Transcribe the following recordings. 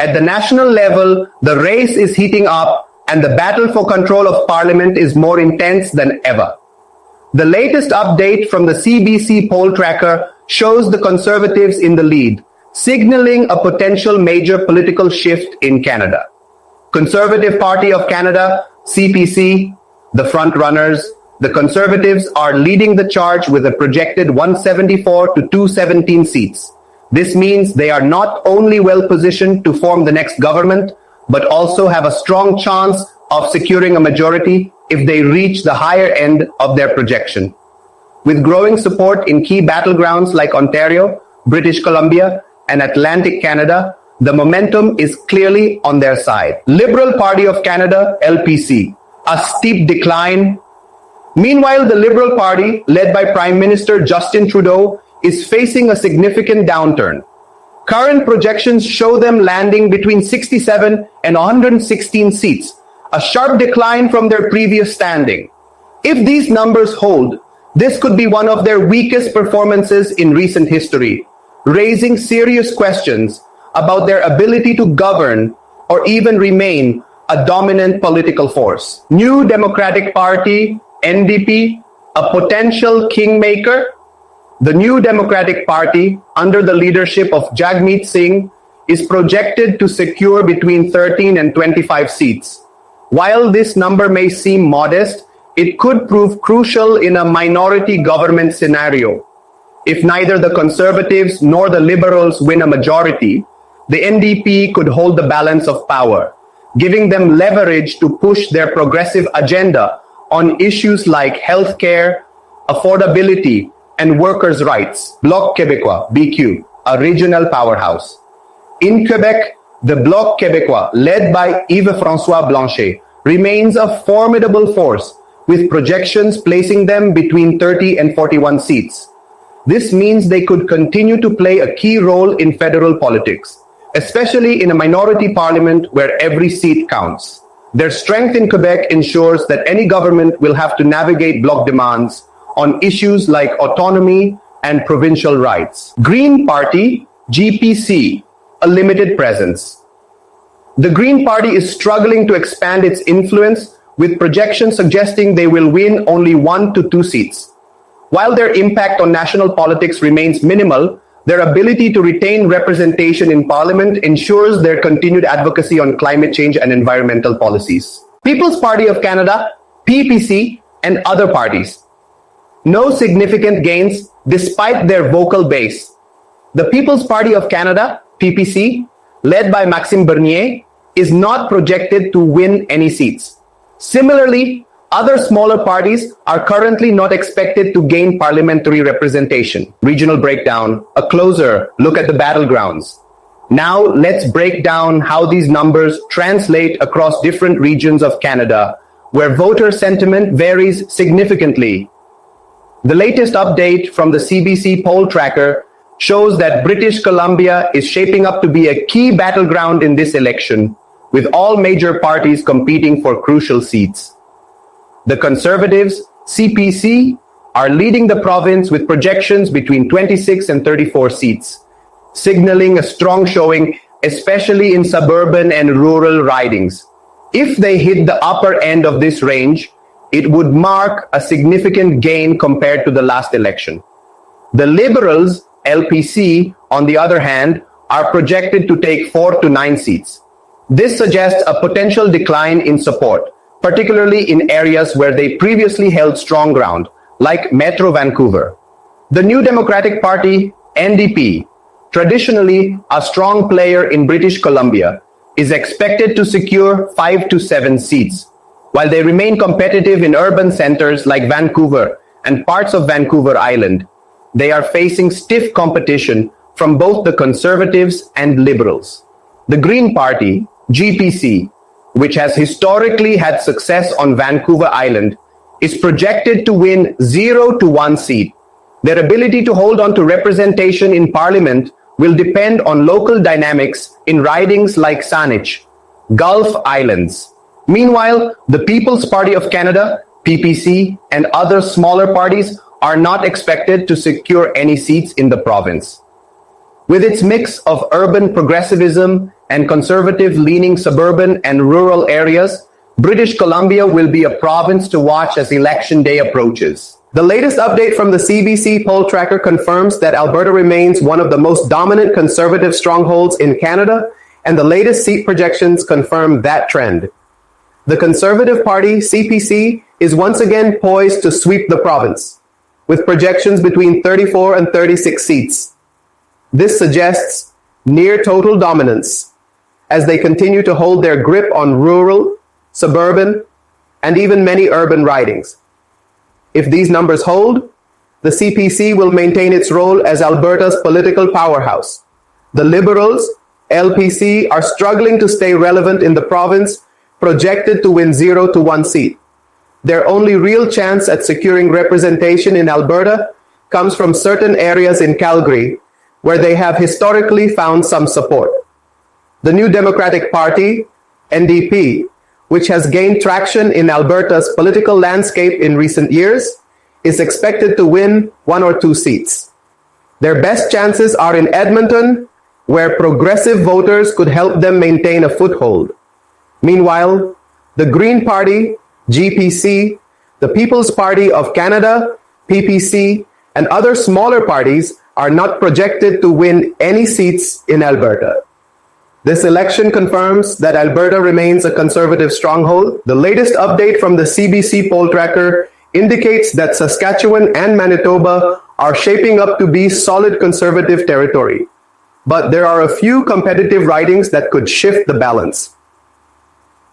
At the national level, the race is heating up and the battle for control of Parliament is more intense than ever. The latest update from the CBC Poll Tracker shows the Conservatives in the lead, signaling a potential major political shift in Canada. Conservative Party of Canada, CPC, the front-runners, the Conservatives are leading the charge with a projected 174 to 217 seats. This means they are not only well positioned to form the next government, but also have a strong chance of securing a majority if they reach the higher end of their projection. With growing support in key battlegrounds like Ontario, British Columbia, and Atlantic Canada, the momentum is clearly on their side. Liberal Party of Canada, LPC, a steep decline. Meanwhile, the Liberal Party, led by Prime Minister Justin Trudeau, is facing a significant downturn. Current projections show them landing between 67 and 116 seats, a sharp decline from their previous standing. If these numbers hold, this could be one of their weakest performances in recent history, raising serious questions about their ability to govern or even remain a dominant political force. New Democratic Party, NDP, a potential kingmaker. The New Democratic Party, under the leadership of Jagmeet Singh, is projected to secure between 13 and 25 seats. While this number may seem modest, it could prove crucial in a minority government scenario. If neither the Conservatives nor the Liberals win a majority, the NDP could hold the balance of power, giving them leverage to push their progressive agenda on issues like healthcare, affordability, and workers' rights. Bloc Québécois, BQ, a regional powerhouse. In Quebec, the Bloc Québécois, led by Yves-François Blanchet, remains a formidable force, with projections placing them between 30 and 41 seats. This means they could continue to play a key role in federal politics, especially in a minority parliament where every seat counts. Their strength in Quebec ensures that any government will have to navigate Bloc demands on issues like autonomy and provincial rights. Green Party, GPC, a limited presence. The Green Party is struggling to expand its influence, with projections suggesting they will win only 1 to 2 seats. While their impact on national politics remains minimal, their ability to retain representation in Parliament ensures their continued advocacy on climate change and environmental policies. People's Party of Canada, PPC, and other parties. No significant gains despite their vocal base. The People's Party of Canada, PPC, led by Maxime Bernier, is not projected to win any seats. Similarly, other smaller parties are currently not expected to gain parliamentary representation. Regional breakdown, a closer look at the battlegrounds. Now let's break down how these numbers translate across different regions of Canada, where voter sentiment varies significantly. The latest update from the CBC Poll Tracker shows that British Columbia is shaping up to be a key battleground in this election, with all major parties competing for crucial seats. The Conservatives, CPC, are leading the province with projections between 26 and 34 seats, signaling a strong showing, especially in suburban and rural ridings. If they hit the upper end of this range, it would mark a significant gain compared to the last election. The Liberals, LPC, on the other hand, are projected to take 4 to 9 seats. This suggests a potential decline in support, particularly in areas where they previously held strong ground, like Metro Vancouver. The New Democratic Party, NDP, traditionally a strong player in British Columbia, is expected to secure 5 to 7 seats. While they remain competitive in urban centers like Vancouver and parts of Vancouver Island, they are facing stiff competition from both the Conservatives and Liberals. The Green Party, GPC, which has historically had success on Vancouver Island, is projected to win 0 to 1 seat. Their ability to hold on to representation in Parliament will depend on local dynamics in ridings like Saanich, Gulf Islands. Meanwhile, the People's Party of Canada, PPC, and other smaller parties are not expected to secure any seats in the province. With its mix of urban progressivism and conservative-leaning suburban and rural areas, British Columbia will be a province to watch as Election Day approaches. The latest update from the CBC Poll Tracker confirms that Alberta remains one of the most dominant conservative strongholds in Canada, and the latest seat projections confirm that trend. The Conservative Party, CPC, is once again poised to sweep the province, with projections between 34 and 36 seats. This suggests near total dominance as they continue to hold their grip on rural, suburban, and even many urban ridings. If these numbers hold, the CPC will maintain its role as Alberta's political powerhouse. The Liberals, LPC, are struggling to stay relevant in the province, projected to win 0 to 1 seat. Their only real chance at securing representation in Alberta comes from certain areas in Calgary, where they have historically found some support. The New Democratic Party, NDP, which has gained traction in Alberta's political landscape in recent years, is expected to win 1 or 2 seats. Their best chances are in Edmonton, where progressive voters could help them maintain a foothold. Meanwhile, the Green Party, GPC, the People's Party of Canada, PPC, and other smaller parties are not projected to win any seats in Alberta. This election confirms that Alberta remains a conservative stronghold. The latest update from the CBC Poll Tracker indicates that Saskatchewan and Manitoba are shaping up to be solid conservative territory. But there are a few competitive ridings that could shift the balance.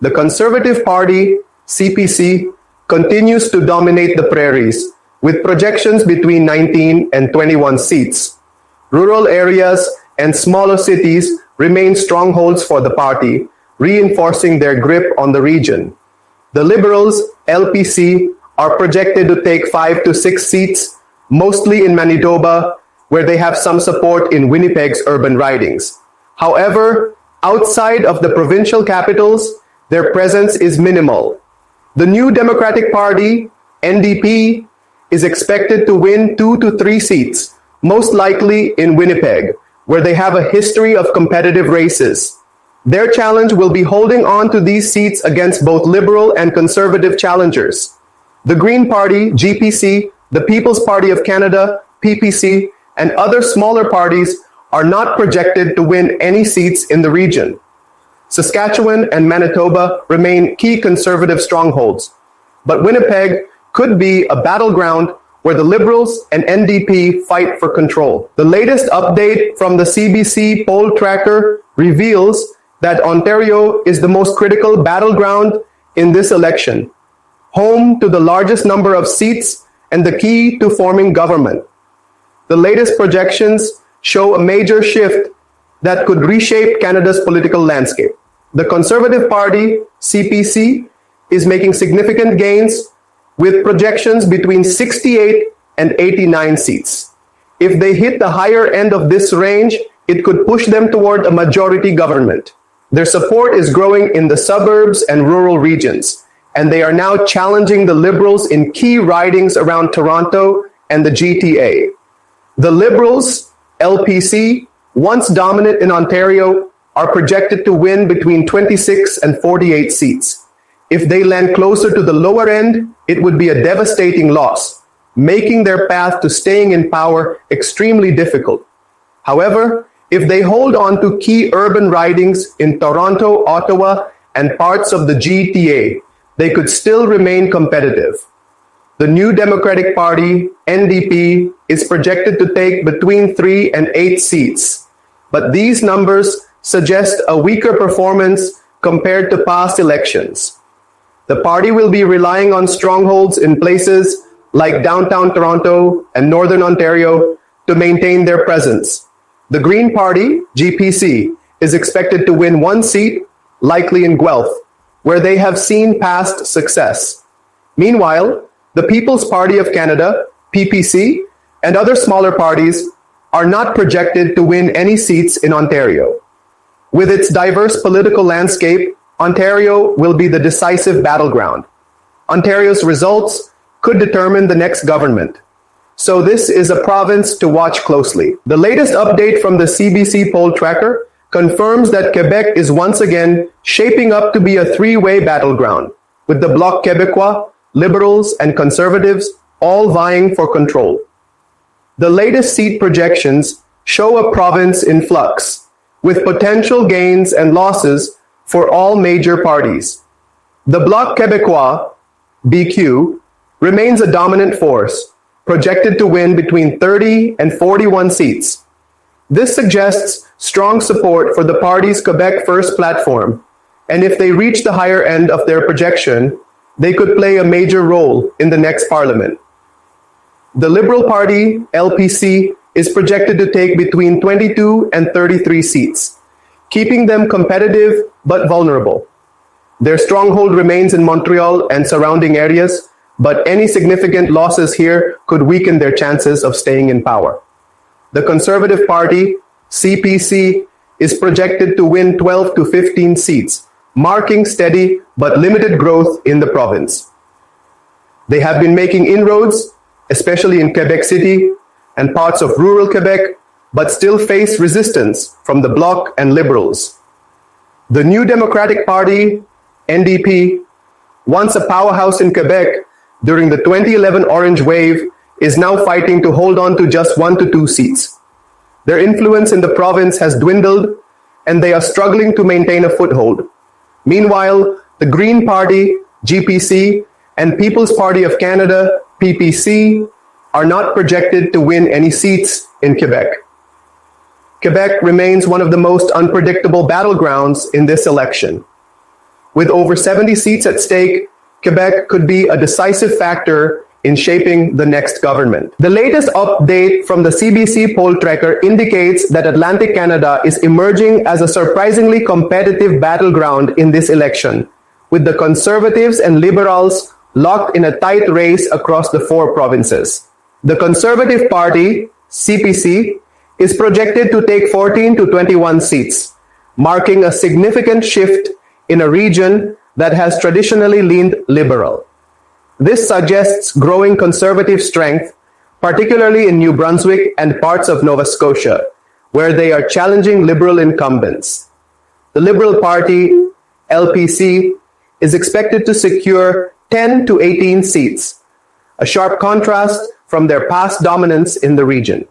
The Conservative Party, CPC, continues to dominate the Prairies, with projections between 19 and 21 seats. Rural areas and smaller cities remain strongholds for the party, reinforcing their grip on the region. The Liberals, LPC, are projected to take 5 to 6 seats, mostly in Manitoba, where they have some support in Winnipeg's urban ridings. However, outside of the provincial capitals, their presence is minimal. The New Democratic Party, NDP, is expected to win 2 to 3 seats, most likely in Winnipeg, where they have a history of competitive races. Their challenge will be holding on to these seats against both Liberal and Conservative challengers. The Green Party, GPC, the People's Party of Canada, PPC, and other smaller parties are not projected to win any seats in the region. Saskatchewan and Manitoba remain key conservative strongholds, but Winnipeg could be a battleground where the Liberals and NDP fight for control. The latest update from the CBC Poll Tracker reveals that Ontario is the most critical battleground in this election, home to the largest number of seats and the key to forming government. The latest projections show a major shift that could reshape Canada's political landscape. The Conservative Party, CPC, is making significant gains with projections between 68 and 89 seats. If they hit the higher end of this range, it could push them toward a majority government. Their support is growing in the suburbs and rural regions, and they are now challenging the Liberals in key ridings around Toronto and the GTA. The Liberals, LPC, once dominant in Ontario, are projected to win between 26 and 48 seats. If they land closer to the lower end, it would be a devastating loss, making their path to staying in power extremely difficult. However, if they hold on to key urban ridings in Toronto, Ottawa, and parts of the GTA, they could still remain competitive. The New Democratic Party, NDP, is projected to take between 3 and 8 seats, but these numbers suggest a weaker performance compared to past elections. The party will be relying on strongholds in places like downtown Toronto and Northern Ontario to maintain their presence. The Green Party, GPC, is expected to win 1 seat, likely in Guelph, where they have seen past success. Meanwhile, the People's Party of Canada, PPC, and other smaller parties are not projected to win any seats in Ontario. With its diverse political landscape, Ontario will be the decisive battleground. Ontario's results could determine the next government. So this is a province to watch closely. The latest update from the CBC Poll Tracker confirms that Quebec is once again shaping up to be a three-way battleground, with the Bloc Québécois, Liberals, and Conservatives all vying for control. The latest seat projections show a province in flux, with potential gains and losses for all major parties. The Bloc Québécois, BQ, remains a dominant force, projected to win between 30 and 41 seats. This suggests strong support for the party's Quebec First platform, and if they reach the higher end of their projection, they could play a major role in the next parliament. The Liberal Party, LPC, is projected to take between 22 and 33 seats, keeping them competitive but vulnerable. Their stronghold remains in Montreal and surrounding areas, but any significant losses here could weaken their chances of staying in power. The Conservative Party, CPC, is projected to win 12 to 15 seats, marking steady but limited growth in the province. They have been making inroads, especially in Quebec City and parts of rural Quebec, but still face resistance from the Bloc and Liberals. The New Democratic Party, NDP, once a powerhouse in Quebec during the 2011 Orange Wave, is now fighting to hold on to just 1 to 2 seats. Their influence in the province has dwindled, and they are struggling to maintain a foothold. Meanwhile, the Green Party, GPC, and People's Party of Canada, PPC, are not projected to win any seats in Quebec. Quebec remains one of the most unpredictable battlegrounds in this election. With over 70 seats at stake, Quebec could be a decisive factor in shaping the next government. The latest update from the CBC Poll Tracker indicates that Atlantic Canada is emerging as a surprisingly competitive battleground in this election, with the Conservatives and Liberals locked in a tight race across the 4 provinces. The Conservative Party, CPC, is projected to take 14 to 21 seats, marking a significant shift in a region that has traditionally leaned liberal. This suggests growing conservative strength, particularly in New Brunswick and parts of Nova Scotia, where they are challenging liberal incumbents. The Liberal Party, LPC, is expected to secure 10 to 18 seats, a sharp contrast from their past dominance in the region.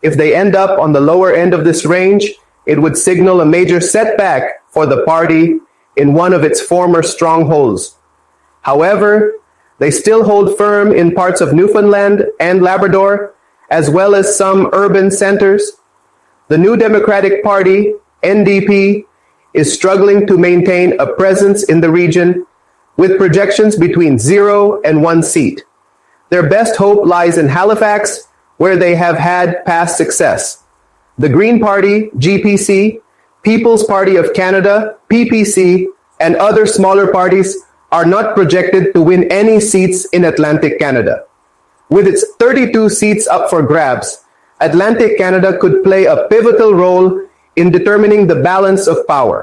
If they end up on the lower end of this range, it would signal a major setback for the party in one of its former strongholds. However, they still hold firm in parts of Newfoundland and Labrador, as well as some urban centers. The New Democratic Party, NDP, is struggling to maintain a presence in the region, with projections between 0 and 1 seat. Their best hope lies in Halifax, where they have had past success. The Green Party, GPC, People's Party of Canada, PPC, and other smaller parties are not projected to win any seats in Atlantic Canada. With its 32 seats up for grabs, Atlantic Canada could play a pivotal role in determining the balance of power.